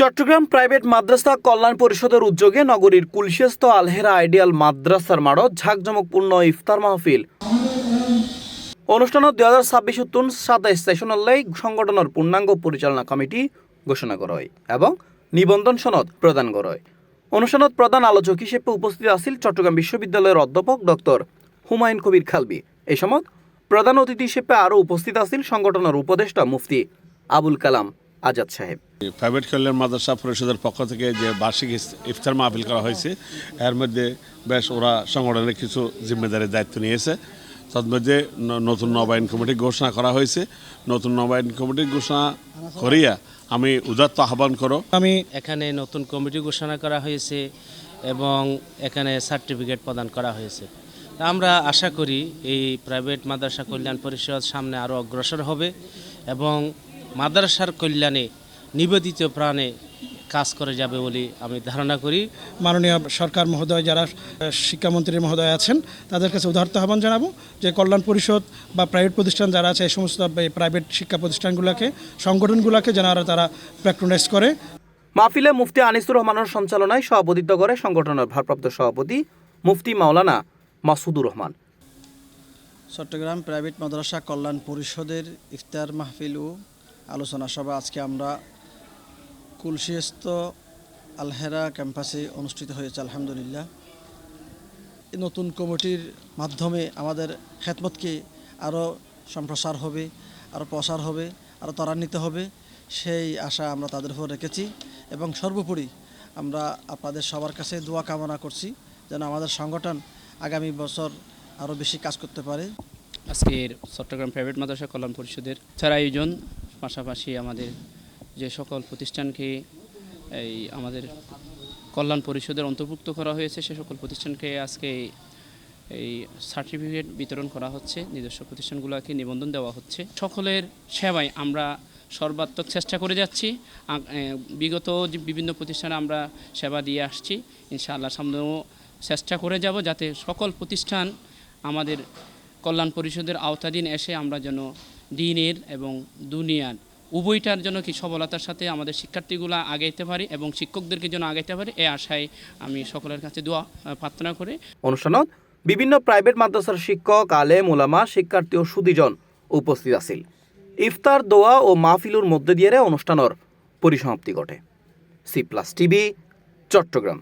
Chittagong private মাদ্রাসা কল্যাণ পরিষদের উদ্যোগে নগরীর কুলশেস্ত আলহেরা আইডিয়াল মাদ্রাসার মাঠত ঝাঁকজমকপূর্ণ ইফতার মাহফিল অনুষ্ঠানত 2026-27 সেশনাল্লাই সংগঠনের পূর্ণাঙ্গ পরিচালনা কমিটি ঘোষণা করা হয় এবং নিবন্ধন সনদ প্রদান করা হয়। অনুষ্ঠানত প্রধান আলোচক হিসেবে উপস্থিত আছেন চট্টগ্রাম বিশ্ববিদ্যালয়ের অধ্যাপক ডক্টর হুমায়ুন কবির খালবি। এই সময় প্রধান অতিথি হিসেবে আরও উপস্থিত আছেন সংগঠনের উপদেষ্টা মুফতি আবুল কালাম আজাদ সাহেব। প্রাইভেট কল্যাণ মাদ্রাসা পরিষদের পক্ষ থেকে যে বার্ষিক ইফতার মাহফিল করা হয়েছে এর মধ্যে বেশ ওরা সংগঠনের কিছু জিম্মেদারির দায়িত্ব নিয়েছে। তন্মধ্যে নতুন নবায়ন কমিটি ঘোষণা করা হয়েছে। নতুন নবায়ন কমিটি ঘোষণা করিয়া আমি উদাত্ত আহ্বান করো। আমি এখানে নতুন কমিটি ঘোষণা করা হয়েছে এবং এখানে সার্টিফিকেট প্রদান করা হয়েছে। আমরা আশা করি এই প্রাইভেট মাদ্রাসা কল্যাণ পরিষদ সামনে আরও অগ্রসর হবে এবং মাদ্রাসার কল্যাণে নিবেদিত প্রাণে কাজ করে যাবে বলে আমি ধারণা করি। মাননীয় সরকার মহোদয় যারা শিক্ষামন্ত্রী মহোদয় আছেন তাদের কাছে উদারত আহ্বান জানাবো যে কল্যাণ পরিষদ বা প্রাইভেট প্রতিষ্ঠান যারা আছে এই সমস্ত প্রাইভেট শিক্ষা প্রতিষ্ঠানগুলোকে সংগঠনগুলোকে যেন তারা প্যাট্রোনাইজ করে। মাহফিলে মুফতি আনিসুর রহমানের সঞ্চালনায় সভাপতিত্ব করে সংগঠনের ভারপ্রাপ্ত সভাপতি মুফতি মাওলানা মাসুদুর রহমান। চট্টগ্রাম প্রাইভেট মাদ্রাসা কল্যাণ পরিষদের ইফতার মাহফিল ও আলোচনা সভা আজকে আমরা কুলশেস্ত আলহেরা ক্যাম্পাসে অনুষ্ঠিত হয়েছে। আলহামদুলিল্লাহ, নতুন কমিটির মাধ্যমে আমাদের খেদমতকে আরও সম্প্রসার হবে, আরও প্রসার হবে, আরও ত্বরান্বিত হবে, সেই আশা আমরা তাদের উপর রেখেছি এবং সর্বোপরি আমরা আপনাদের সবার কাছে দোয়া কামনা করছি যেন আমাদের সংগঠন আগামী বছর আরও বেশি কাজ করতে পারে। আজকের চট্টগ্রাম প্রাইভেট মাদ্রাসা কল্যাণ পরিষদের ছাড়া আয়োজন পাশাপাশি আমাদের যে সকল প্রতিষ্ঠানকে আমাদের কল্যাণ পরিষদের অন্তর্ভুক্ত করা হয়েছে সে সকল প্রতিষ্ঠানকে আজকে এই সার্টিফিকেট বিতরণ করা হচ্ছে। নিজস্ব প্রতিষ্ঠানগুলোকে নিবন্ধন দেওয়া হচ্ছে। সকলের সেবায় আমরা সর্বাত্মক চেষ্টা করে যাচ্ছি। বিগত বিভিন্ন প্রতিষ্ঠানে আমরা সেবা দিয়ে আসছি, ইনশাআল্লাহ সামনেও চেষ্টা করে যাব যাতে সকল প্রতিষ্ঠান আমাদের কল্যাণ পরিষদের আওতাধীন এসে আমরা যেন দিনের এবং দুনিয়ার উভয়টার জন্য কি সফলতার সাথে আমাদের শিক্ষার্থীগুলো আগাইতে পারি এবং শিক্ষকদেরকে যেন আগাইতে পারি, এই আশায় আমি সকলের কাছে দোয়া প্রার্থনা করি। অনুষ্ঠানত বিভিন্ন প্রাইভেট মাদ্রাসার শিক্ষক, আলেম, ওলামা, শিক্ষার্থী ও সুধীজন উপস্থিত আছিল। ইফতার, দোয়া ও মাহফিলুর মধ্যে দিয়ে অনুষ্ঠানের পরিসমাপ্তি ঘটে। C+ TV, Chittagong.